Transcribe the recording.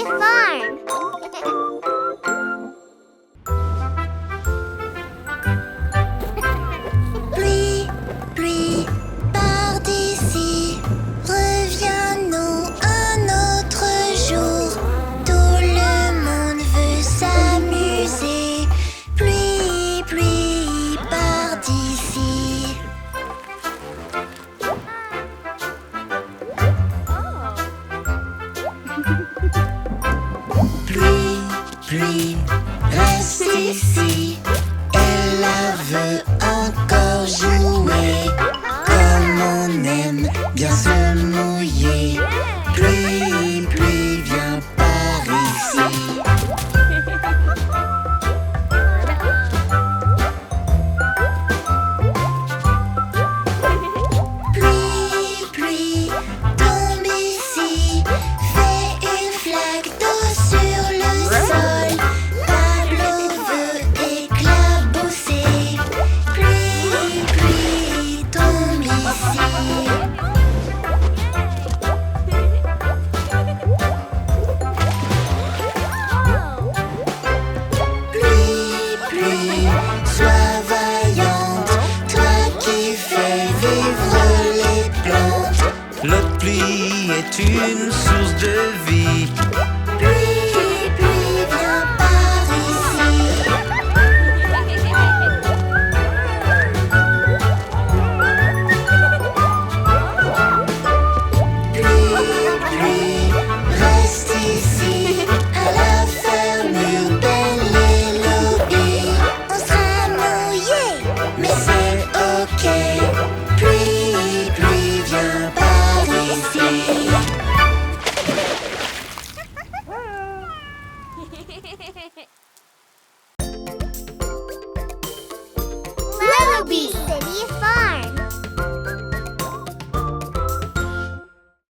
CITY-FARM. Pluie, pluie, pars d'ici, reviens-nous un autre jour. Tout le monde veut s'amuser. Pluie, pluie, pars d'ici. Pluie, pluie, reste ici. Elle veut encore jouer. Comme on aime bien se mouiller. Pluie, pluie, viens par ici. Pluie, pluie, tombe ici. Fais une flaque d'eau sur le sol. Pablo veut éclabousser. Pluie, pluie, tombe ici. Pluie, pluie, sois vaillante, toi qui fais vivre les plantes. L'eau de pluie est une source de vie.